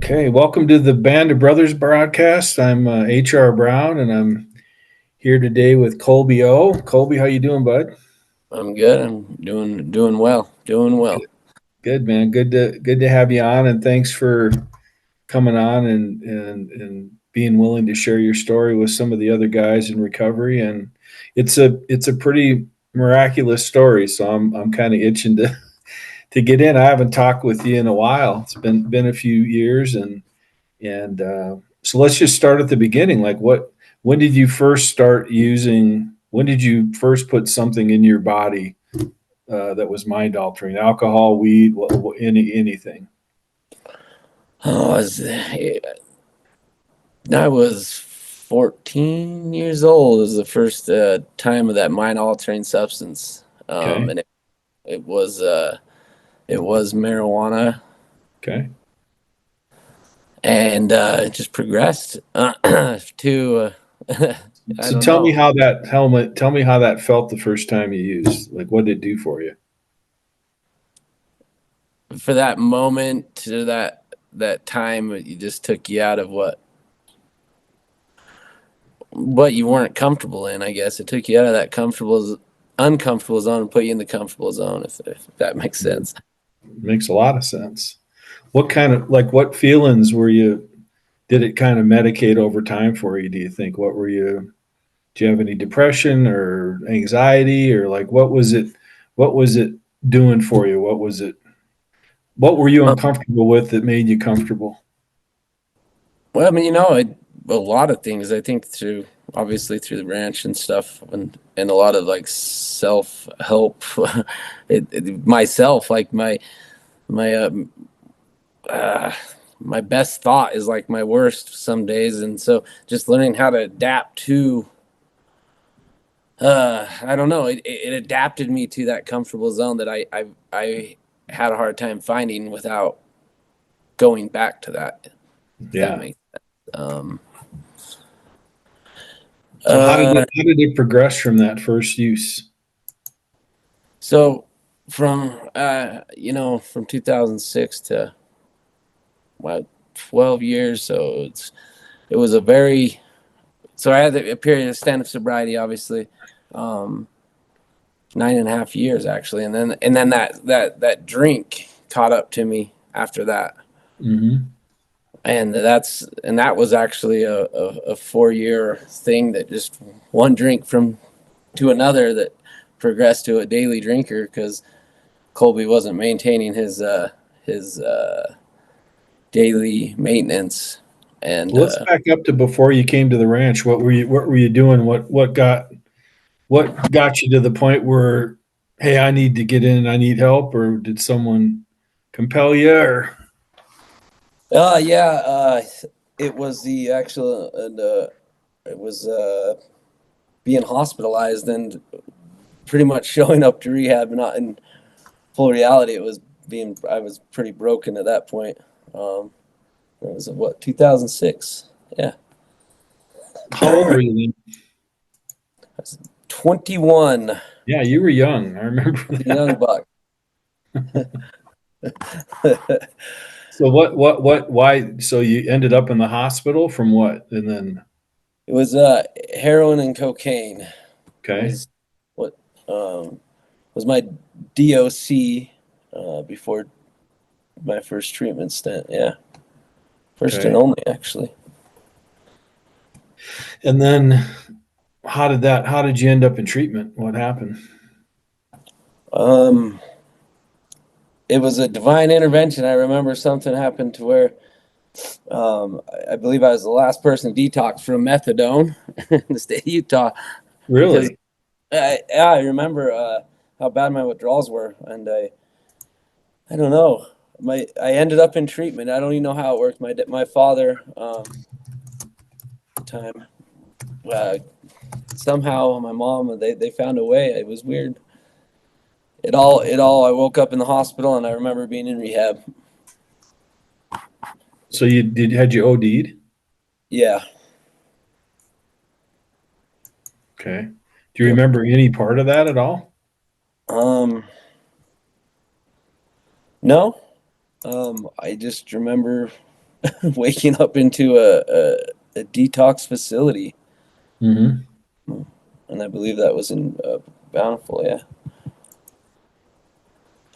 Okay, welcome to the Band of Brothers broadcast. I'm H.R. Brown, and I'm here today with Colby O. Colby, how you doing, bud? I'm good. I'm doing well. Doing well. Good, man. Good to have you on, and thanks for coming on and being willing to share your story with some of the other guys in recovery. And it's a pretty miraculous story, so I'm kind of itching to get in. I haven't talked with you in a while. It's been a few years, and so let's just start at the beginning. Like, when did you first start using? When did you first put something in your body that was mind altering? Alcohol, weed, anything? Oh, I was 14 years old. It was the first time of that mind altering substance, Okay. and it was it was marijuana, Okay. and it just progressed to I So don't tell me know. how that helmet. Tell me how that felt the first time you used. Like, what did it do for you? For that moment to that time, it just took you out of what you weren't comfortable in. I guess it took you out of that uncomfortable zone and put you in the comfortable zone. If that makes sense. Makes a lot of sense. What kind of what feelings were you? Did it kind of medicate over time for you? Do you think? What were you? Do you have any depression or anxiety, or like what was it? What was it doing for you? What was it? What were you uncomfortable with that made you comfortable? Well, I mean, a lot of things. I think obviously through the ranch and stuff, and a lot of like self help. Myself, like my uh, my best thought is like my worst some days, and so just learning how to adapt to. I don't know. It adapted me to that comfortable zone that I had a hard time finding without going back to that. If that Yeah. makes um So uh how did it progress from that first use? So from from 2006 to what 12 years, so it was a very so I had a period of stand-up sobriety, obviously, 9.5 years actually, and then that drink caught up to me after that, Mm-hmm. and that was actually a 4-year thing that just one drink from to another that progressed to a daily drinker because Colby wasn't maintaining his daily maintenance, and Well, let's back up to before you came to the ranch. What were you doing? What got you to the point where, hey, I need to get in, I need help, or did someone compel you? Or yeah, it was the actual it was being hospitalized and pretty much showing up to rehab. Not in full reality, it was being I was pretty broken at that point. It was what 2006. Yeah, how old were you then? I was 21. Yeah, you were young. I remember I was a young that. buck. So why? So you ended up in the hospital from what? And then, It was heroin and cocaine okay, was what was my DOC before my first treatment stint. Yeah, first and okay. only actually. And then how did you end up in treatment? What happened? Um, it was a divine intervention. I remember something happened to where I believe I was the last person to detox from methadone in the state of Utah because Really? I remember how bad my withdrawals were, and I don't know. I ended up in treatment. I don't even know how it worked. My father time uh, somehow my mom they found a way. It was weird. I woke up in the hospital and I remember being in rehab. So had you OD'd? Yeah. Okay. Do you Yep. remember any part of that at all? Um. No. I just remember waking up into a detox facility. Hmm. And I believe that was in Bountiful, yeah.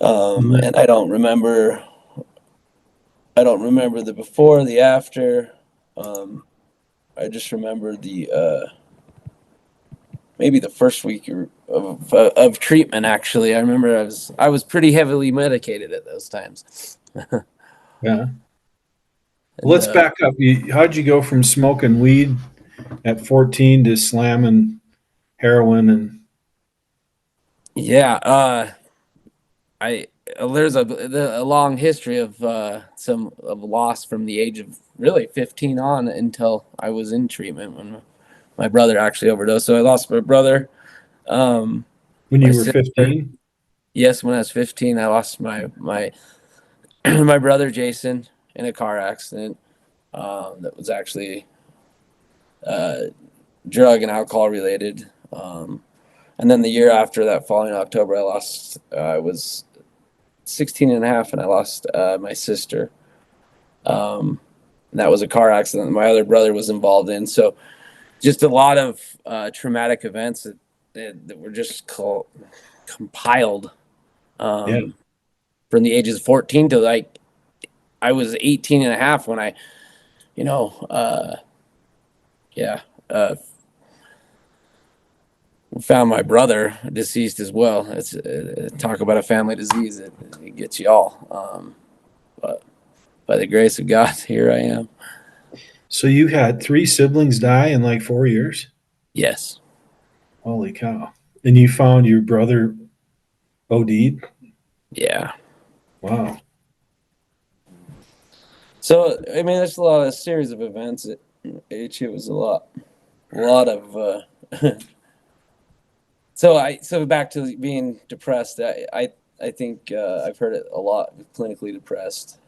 And I don't remember the before, the after. Um, I just remember the maybe the first week of treatment. Actually, I remember I was pretty heavily medicated at those times. Yeah. Well, And let's back up. How'd you go from smoking weed at 14 to slamming heroin and yeah, I there's a long history of some of loss from the age of really 15 on until I was in treatment when my brother actually overdosed. So I lost my brother, um, when my you were sister. 15? Yes, when I was 15, I lost my my brother Jason in a car accident that was actually uh, drug and alcohol related. And then the year after that, following October, I was 16 and a half and I lost my sister. And that was a car accident that my other brother was involved in. So just a lot of traumatic events that were just compiled Yeah. um, from the ages of 14 to like I was 18 and a half when I, you know, yeah, found my brother deceased as well. It's talk about a family disease. It gets you all. But by the grace of God, here I am. So you had three siblings die in like 4 years? Yes. Holy cow. And you found your brother OD'd? Yeah. Wow. So I mean, there's a series of events. It was a lot of. So back to being depressed. I think I've heard it a lot. Clinically depressed.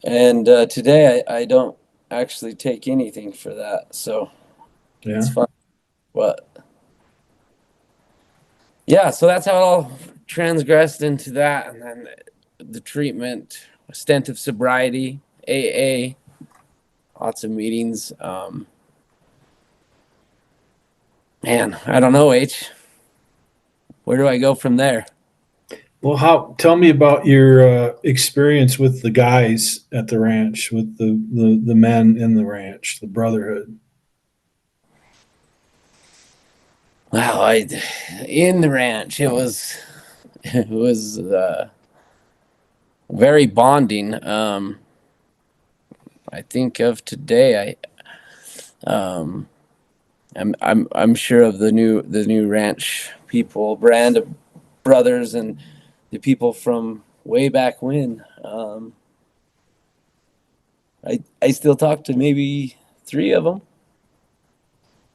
And today I don't actually take anything for that, so it's Yeah. fun. But yeah, so that's how it all transgressed into that, and then the treatment, a stint of sobriety, AA, lots of meetings. Man, I don't know, H. Where do I go from there? Well, how? Tell me about your experience with the guys at the ranch, with the men in the ranch, the brotherhood. Wow, I in the ranch, it was very bonding. I think of today, um, I'm sure of the new ranch people, brand of brothers, and the people from way back when. I still talk to maybe three of them. Do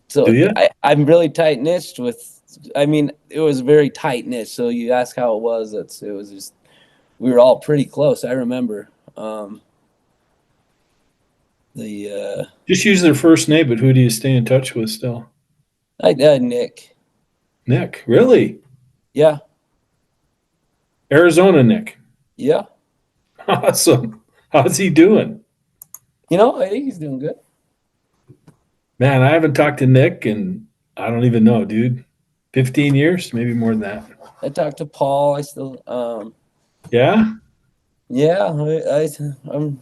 So you? I'm really tight knit with. I mean, it was very tight knit. So you ask how it was. It was just we were all pretty close. I remember the Just use their first name, but who do you stay in touch with still? Nick. Nick. Really? Yeah, Arizona Nick. yeah. Awesome. How's he doing? You know, I think he's doing good. Man, I haven't talked to Nick and I don't even know, dude. 15 years, maybe more than that. I talked to Paul. I still Yeah? yeah, I'm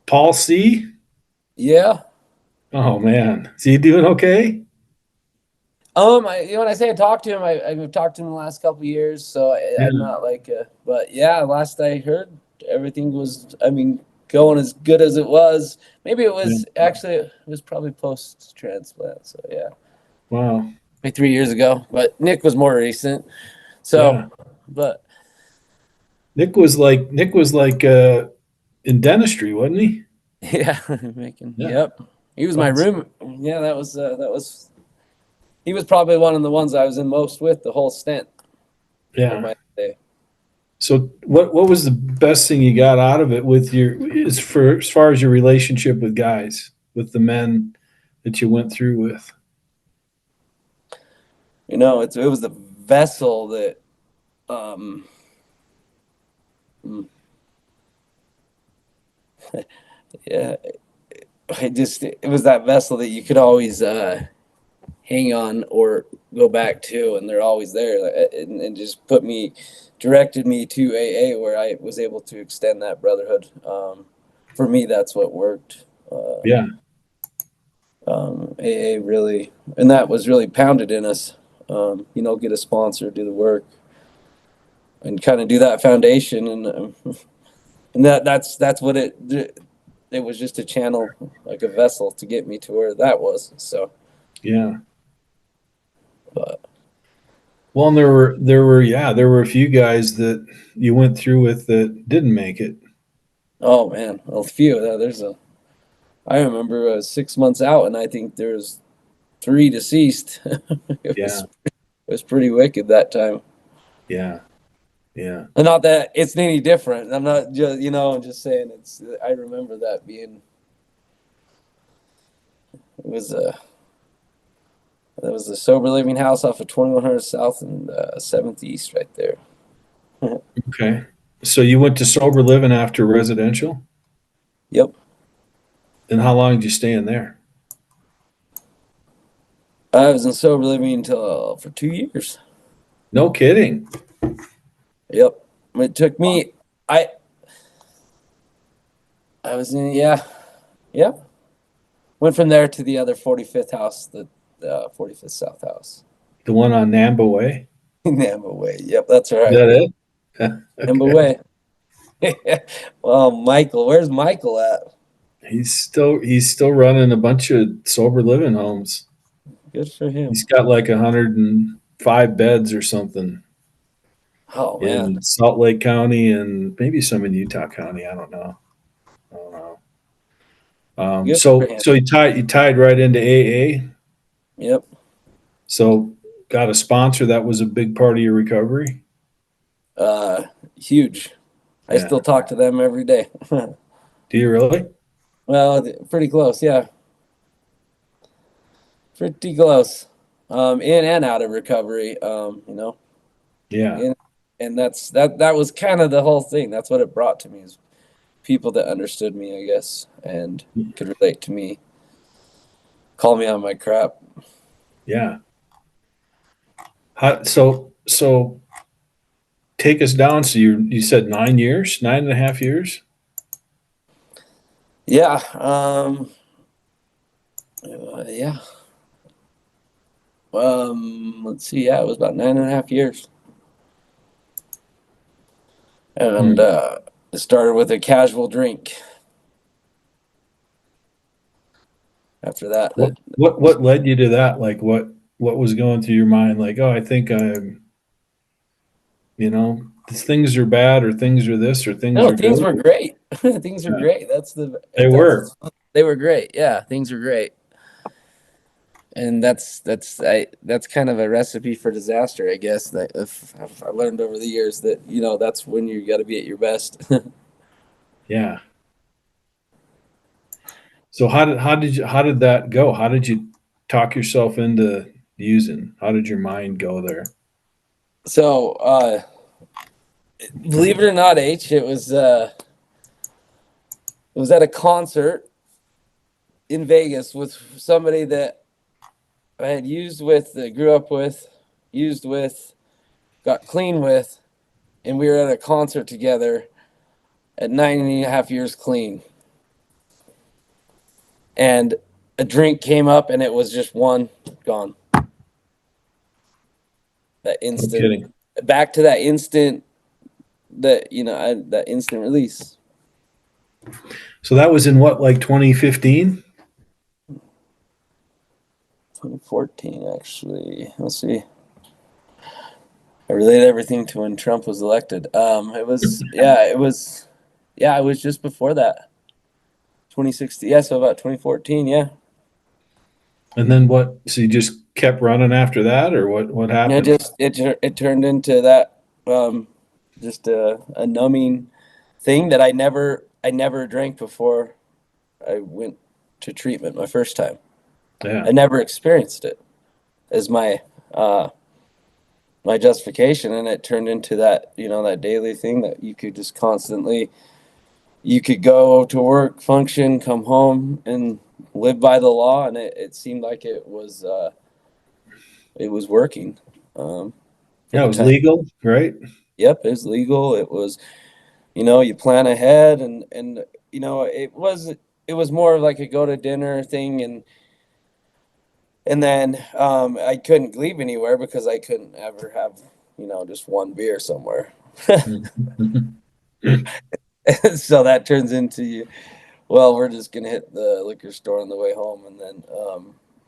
Paul C? yeah. Oh man. Is he doing okay? When I say I talked to him, I've talked to him the last couple of years, so I'm Yeah. not like, but yeah, last I heard, everything was, I mean, going as good as it was. Maybe Yeah. it was probably post transplant, so yeah, Wow. maybe 3 years ago. But Nick was more recent, so, Yeah. but Nick was like in dentistry, wasn't he? yeah, making, Yeah. yep, he was my Awesome. room. Yeah, that was he was probably one of the ones I was in most with the whole stint of Yeah. my day. So what was the best thing you got out of it with your as far as your relationship with guys, with the men that you went through with? You know, it was the vessel that um, Yeah, it was that vessel that you could always hang on or go back to, and they're always there, and just directed me to AA, where I was able to extend that brotherhood. For me, that's what worked. Yeah. AA really, and that was really pounded in us. Get a sponsor, do the work, and kind of do that foundation, and that's what it was, just a channel, like a vessel to get me to where that was. So, Yeah. but Well, and there were a few guys that you went through with that didn't make it. oh man, a few. I remember 6 months out, and I think there's three deceased. it Yeah. was it was pretty wicked that time. Yeah. Yeah. And not that it's any different. I'm not just I'm just saying it's. I remember that being. It was a. That was the sober living house off of 2100 South and 7th East right there. Okay. So you went to sober living after residential? Yep. And how long did you stay in there? I was in sober living until for 2 years. No kidding. Yep. It took me. I was in, yeah. Went from there to the other 45th house, the 45th South house. The one on Namba Way? Namba Way. Yep, that's Is right. that it? Namba Okay. Way. Well, Michael, where's Michael at? He's still running a bunch of sober living homes. Good for him. He's got like 105 beds or something Oh man, in Salt Lake County and maybe some in Utah County. I don't know. I don't know. good for So him. so you tied right into AA. Yep. So got a sponsor that was a big part of your recovery. Huge. I Yeah. still talk to them every day. Do you really? Well, pretty close, yeah. Pretty close. In and out of recovery. Yeah. In, and that was kind of the whole thing. That's what it brought to me, is people that understood me, I guess, and could relate to me, call me on my crap. Yeah. So take us down. So you said 9 years, 9.5 years. Yeah. Yeah. Let's see. Yeah, it was about 9.5 years. And Hmm. it started with a casual drink. After that, What led you to that? Like what was going through your mind? Like, oh, I think things are bad or things are this or things no, are good. things were great. Things are Yeah, great. they were. They were great. Yeah, things were great. And that's kind of a recipe for disaster, I guess. That if I learned over the years that that's when you got to be at your best. Yeah. So how did that go? How did you talk yourself into using? How did your mind go there? So, believe it or not, it was at a concert in Vegas with somebody that I had grew up with, used with, got clean with, and we were at a concert together at 9.5 years clean. And a drink came up, and it was just one gone. That No instant, kidding. back to that instant, that instant release. So that was in what, like 2015? 2014, actually. Let's see. I relate everything to when Trump was elected. It was just before that. 2016, yeah, so about 2014, yeah. And then what? So you just kept running after that, or what It happened? just it turned into that, just a numbing thing that I never drank before I went to treatment my first time. Yeah. I never experienced it as uh my justification, and it turned into that, that daily thing that you could just constantly you could go to work, function, come home, and live by the law, and it seemed like it was working for Yeah, it the was time. legal, right? Yep, it was legal. It was, you plan ahead, and it was more of like a go to dinner thing, and then I couldn't leave anywhere because I couldn't ever have just one beer somewhere. Mhm. So that turns into, well, we're just gonna hit the liquor store on the way home, and then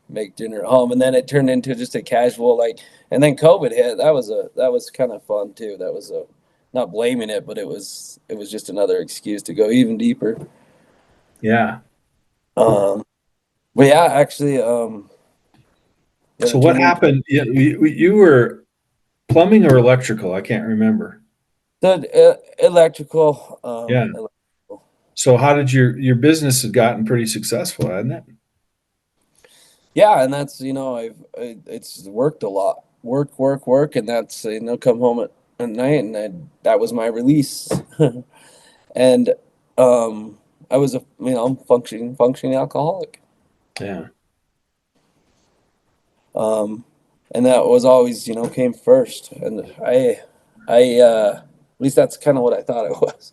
make dinner at home, and then it turned into just a casual and then COVID hit. That was kind of fun too. That was a not blaming it, but it was just another excuse to go even deeper. Yeah. Um, but yeah, actually, yeah, So it what turned into happened? You were plumbing or electrical? I can't remember. the electrical. Yeah. So how did your business had gotten pretty successful, hadn't it? Yeah, and that's it's worked a lot, work, and that's come home at night, and that was my release. And I was a functioning alcoholic. Yeah. Um, and that was always came first, and at least that's kind of what I thought it was.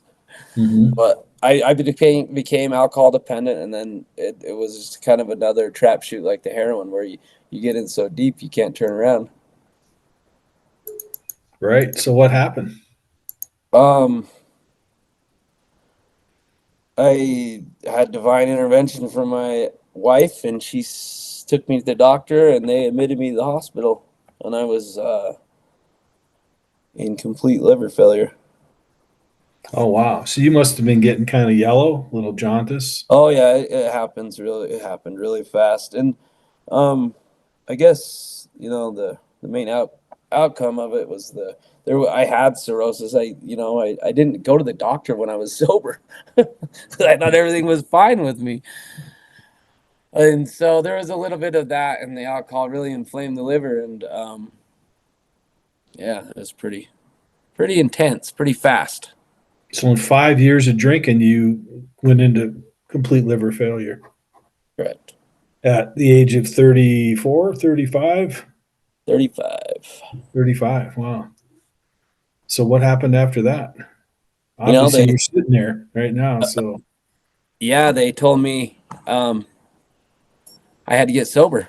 Hmm. But I became alcohol dependent, and then it was just kind of another trap shoot like the heroin, where you get in so deep you can't turn around. Right. So what happened? Um, I had divine intervention from my wife, and she took me to the doctor, and they admitted me to the hospital, and I was in complete liver failure. Oh wow. So you must have been getting kind of yellow, a little jaundice. Oh yeah, it happened really fast, and um, I guess the main outcome of it was I had cirrhosis. I didn't go to the doctor when I was sober. I thought everything was fine with me. And so there was a little bit of that, and the alcohol really inflamed the liver, and yeah, it was pretty intense, pretty fast. So in 5 years of drinking, you went into complete liver failure Correct. at the age of 34, 35, 35. 35. Wow. So what happened after that? You know, Obviously, you're sitting there right now. So they told me I had to get sober,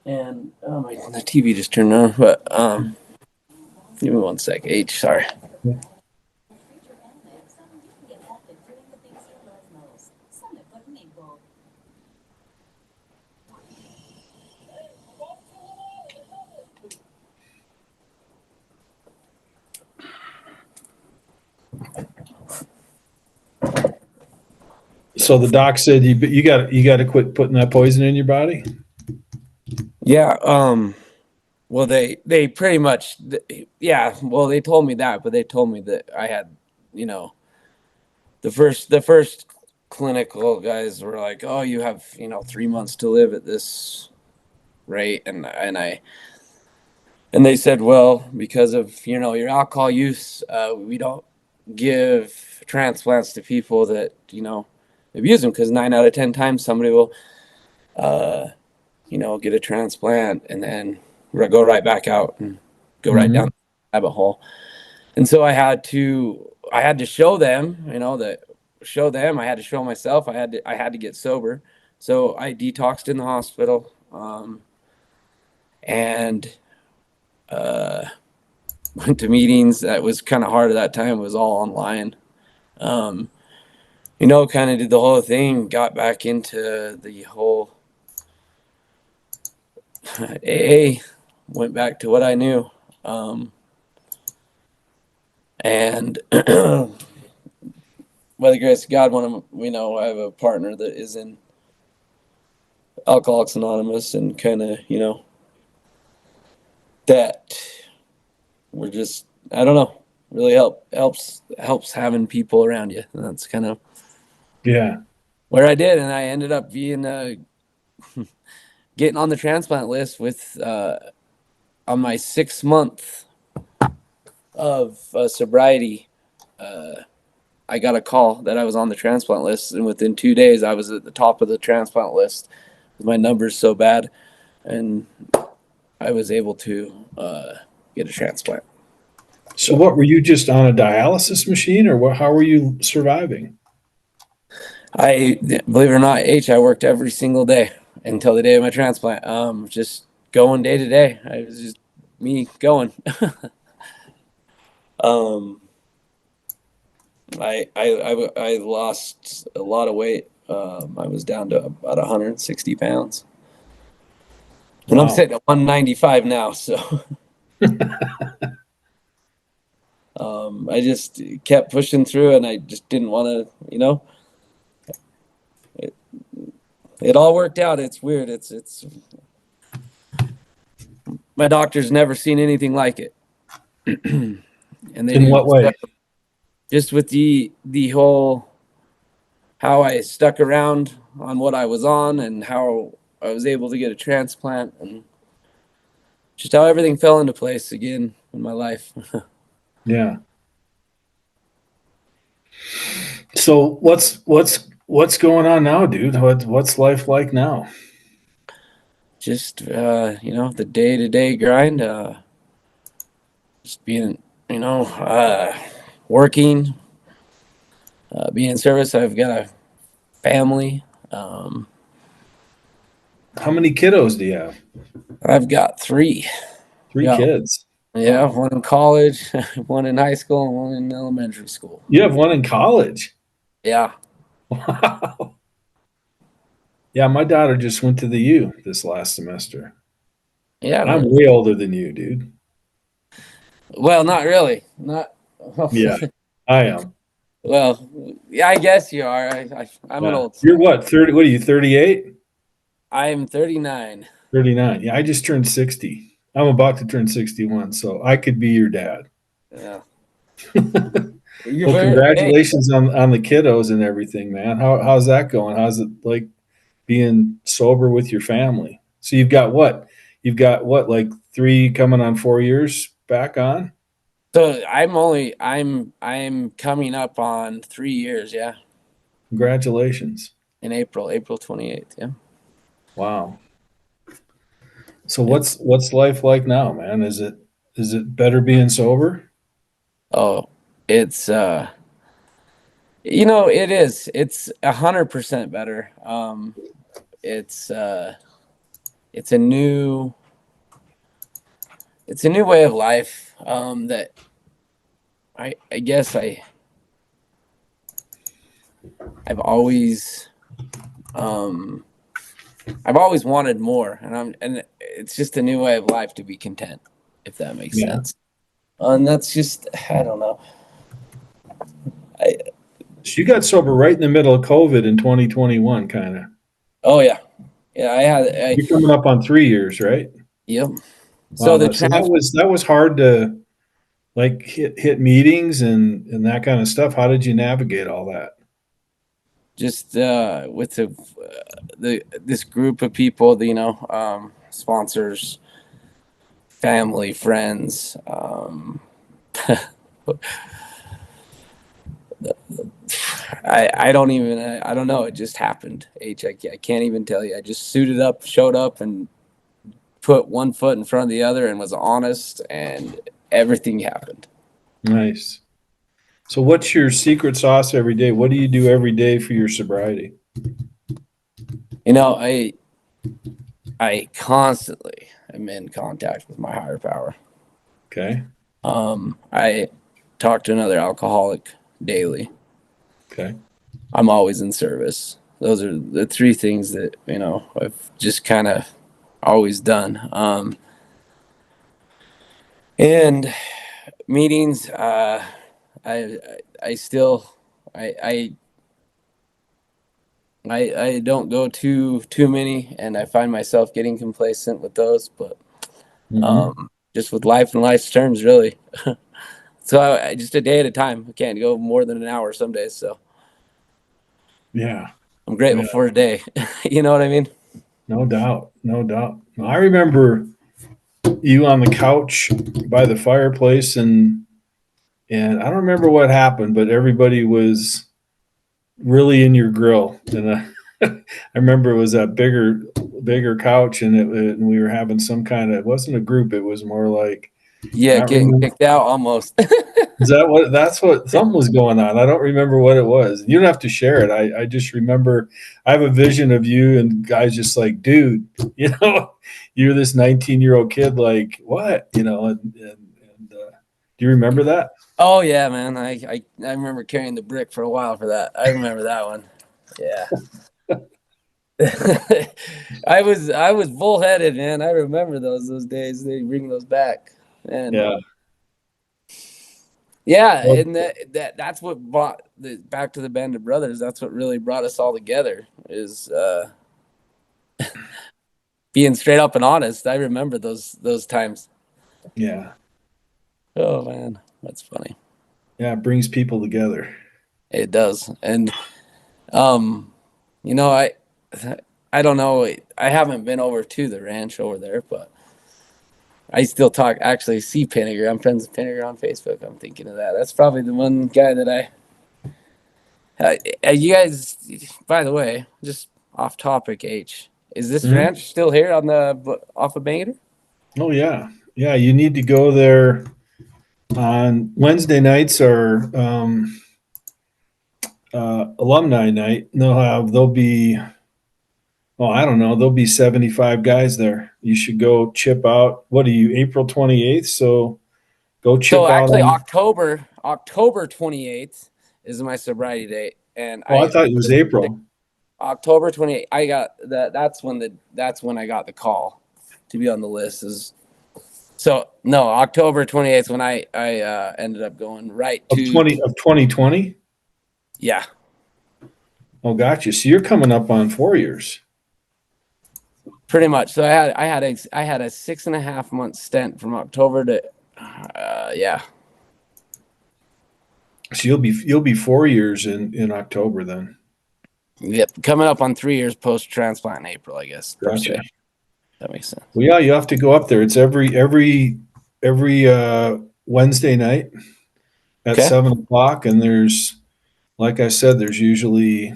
and oh my, the TV just turned on. But give me one sec. H, sorry. so the doc said you got to quit putting that poison in your body. Yeah. Well, they pretty much, yeah. Well, they told me that, but they told me that I had, you know, the first clinical guys were like, "Oh, you have 3 months to live at this rate," and they said, "Well, because of your alcohol use, we don't give transplants to people that abuse them, because 9 out of 10 times somebody will uh, get a transplant and then go right back out and go right down Hmm. the rabbit hole." And so I had to show them, that show them. I had to show myself. I had to get sober. So I detoxed in the hospital, and uh, went to meetings. That was kind of hard at that time. It was all online. Um, kind of did the whole thing. Got back into the whole AA. Went back to what I knew. And by the grace of God, I have a partner that is in Alcoholics Anonymous, and kind of, that we're just, I don't know, really helps having people around you. And that's kind of Yeah. where I did, and I ended up being getting on the transplant list with on my 6 month of sobriety. I got a call that I was on the transplant list, and within 2 days, I was at the top of the transplant list. My numbers so bad, and I was able to get a transplant. So what, were you just on a dialysis machine, or what, how were you surviving? I believe it or not, I worked every single day until the day of my transplant. Just going day to day. I was just me going. um, I lost a lot of weight. I was down to about 160 pounds, and I'm Wow. sitting at 195 now. So I just kept pushing through, and I just didn't want to, it all worked out. It's weird. It's my doctor's never seen anything like it, and they In do what way? just with the whole how I stuck around on what I was on and how I was able to get a transplant and just how everything fell into place again in my life. Yeah. So what's going on now, dude? What's life like now? Just the day to day grind, just being working, being in service. I've got a family. How many kiddos do you have? I've got three. Three Yeah, kids. yeah, Wow. one in college, one in high school, and one in elementary school. You have one in college. Yeah, Wow. Yeah, my daughter just went to the U this last semester. yeah. I'm way older than you, dude. Well, not really. Not Yeah, I am. well. Yeah, I guess you are. I'm an Yeah. old You're soul. what, 30? What are you, 38? I'm 39. 39. Yeah, I just turned 60. I'm about to turn 61, so I could be your dad. Yeah, Well, hey. congratulations on the kiddos and everything, man. How's that going? How's it like being sober with your family? So you've got what? You've got what, like 3 coming on 4 years back on? So I'm coming up on 3 years. Yeah, Congratulations. in April 28th. Yeah. Wow. So It's what's life like now, man? Is it better being sober? oh, it's it is. It's 100% better. It's it's a new it's a new way of life. That I guess I've always um I've always wanted more, and it's just a new way of life to be content, if that makes Yeah. sense. And that's just I don't know. I So you got sober right in the middle of COVID in 2021, kind of. oh yeah, yeah. I You're coming up on 3 years, right? yep. Wow. So the So trans that was hard to like hit meetings and that kind of stuff. How did you navigate all that? just with the this group of people, sponsors, family, friends. I don't even I don't know. It just happened. I can't even tell you. I just suited up, showed up, and put one foot in front of the other, and was honest, and everything happened. Nice. So what's your secret sauce every day? What do you do every day for your sobriety? You know, I constantly am in contact with my higher power. Okay. I talk to another alcoholic daily. Okay. I'm always in service. Those are the three things that I've just kind of always done. And meetings, I I still I I don't go too many, and I find myself getting complacent with those. But Hmm. just with life and life's terms, really. So just a day at a time. I can't go more than an hour some days. So Yeah. I'm grateful Yeah. for a day. You know what I mean? No doubt. No doubt. I remember you on the couch by the fireplace and I don't remember what happened, but everybody was really in your grill. And I remember it was that bigger couch, and and we were having some kind of, it wasn't a group, it was more like, Yeah, not getting remember. kicked out almost. Is that what? That's what, something was going on. I don't remember what it was. You don't have to share it. I just remember I have a vision of you and guys just like, dude, you know, you're this 19-year-old kid, like what, and do you remember that? Oh yeah, man. I remember carrying the brick for a while for that. I remember that one. Yeah. I was bullheaded, man. I remember those days. They bring those back. And Yeah. yeah, Well, and that's what brought the back to the Band of Brothers. That's what really brought us all together is being straight up and honest. I remember those times. yeah. Oh man, that's funny. Yeah. It brings people together. It does. And um you know, I don't know. I haven't been over to the ranch over there, but I still actually see Pinniger. I'm friends with Pinniger on Facebook. I'm thinking of that. That's probably the one guy that you guys, by the way, just off topic, is this Mhm. ranch still here on off of Bangor? Oh yeah. Yeah. You need to go there on Wednesday nights or alumni night. There'll be, well, I don't know, there'll be 75 guys there. You should go chip out. What are you, April 28th? So go So chip out actually, on. October 28th is my sobriety date, and Oh, I I thought it was April. October 28th. I got that. That's when I got the call to be on the list. Is so no October 28th when I ended up going right Of to 2020. yeah. Oh, gotcha. So you're coming up on 4 years. Pretty much. So I had a 6.5 month stint from October to yeah. So you'll be 4 years in October then. Yep. Coming up on 3 years post transplant in April, I guess, per Gotcha. se. That makes sense. Well, yeah, you have to go up there. It's every Wednesday night at Okay. 7 o'clock, and there's, like I said, there's usually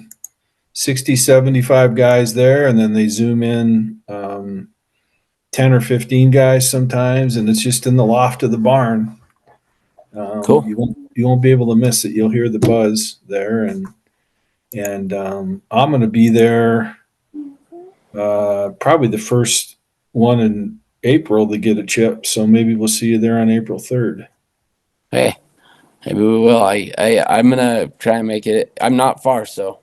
60, 75 guys there, and then they zoom in 10 or 15 guys sometimes, and it's just in the loft of the barn. Cool. You won't be able to miss it. You'll hear the buzz there, and I'm going to be there probably the first one in April to get a chip. So maybe we'll see you there on April 3rd. Hey, maybe we will. I'm gonna try and make it. I'm not far, so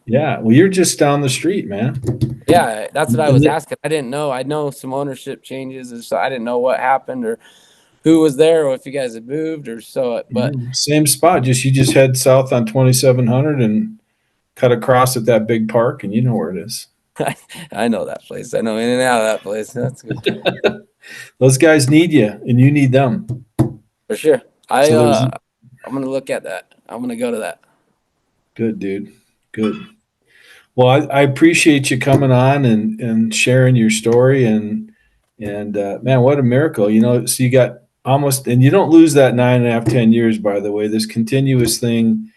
Yeah, well, you're just down the street, man. yeah, that's what I And was asking. I didn't know. I know some ownership changes, and so I didn't know what happened or who was there or if you guys had moved or so. But same spot. You just head south on 2700 and cut across at that big park, and you know where it is. I know that place. I know in and out of that place. That's good Those guys need you, and you need them. for sure. So there's I'm gonna look at that. I'm gonna go to that. good, dude. Good. Well, I appreciate you coming on and sharing your story and man, what a miracle! So you got almost, and you don't lose that 9.5, 10 years. By the way, this continuous thing,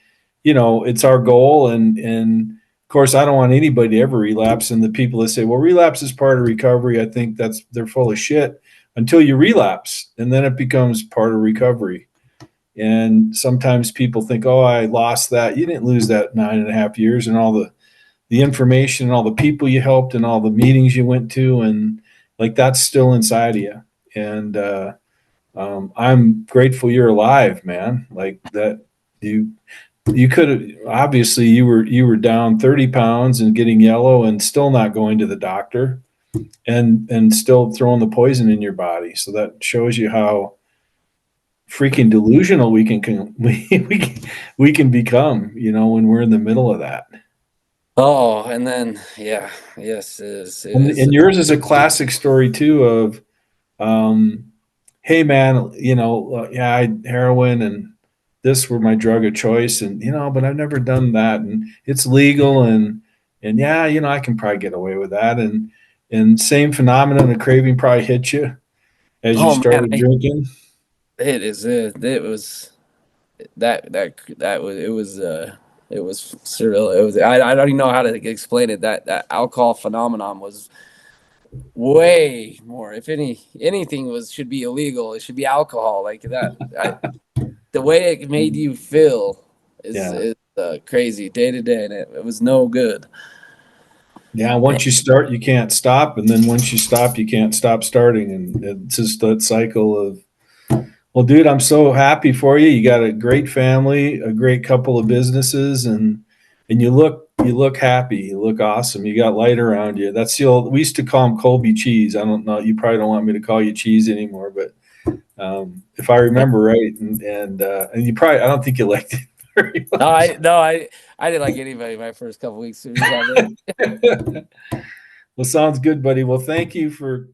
it's our goal, and of course, I don't want anybody to ever relapse. And the people that say, "Well, relapse is part of recovery," I think they're full of shit until you relapse, and then it becomes part of recovery. And sometimes people think, "Oh, I lost that." You didn't lose that 9.5 years and all the information and all the people you helped and all the meetings you went to, and like that's still inside of you. And I'm grateful you're alive, man. Like that, you could have, obviously you were down 30 pounds and getting yellow and still not going to the doctor and still throwing the poison in your body. So that shows you how freaking delusional we can become, when we're in the middle of that. Oh, and then yeah, yes, it is. It is. And yours is a classic story too of, um, hey man, yeah, I had heroin and this were my drug of choice, and but I've never done that, and it's legal, and yeah, I can probably get away with that, and same phenomenon, the craving probably hit you as you Oh man, started drinking. it is. It was. that was it was surreal. It was I don't even know how to explain it. That alcohol phenomenon was way more. If anything was should be illegal, it should be alcohol like that. The way it made you feel Yeah. is crazy day to day, and it was no good. Yeah, once you start, you can't stop, and then once you stop, you can't stop starting, and it's just that cycle of. Well, dude, I'm so happy for you. You got a great family, a great couple of businesses, and you look happy. You look awesome. You got light around you. That's the old. We used to call him Colby Cheese. I don't know. You probably don't want me to call you Cheese anymore, but if I remember right, and you probably, I don't think you liked it very No, much. I didn't like anybody my first couple weeks of rehab there. Well, sounds good, buddy. Well, thank you for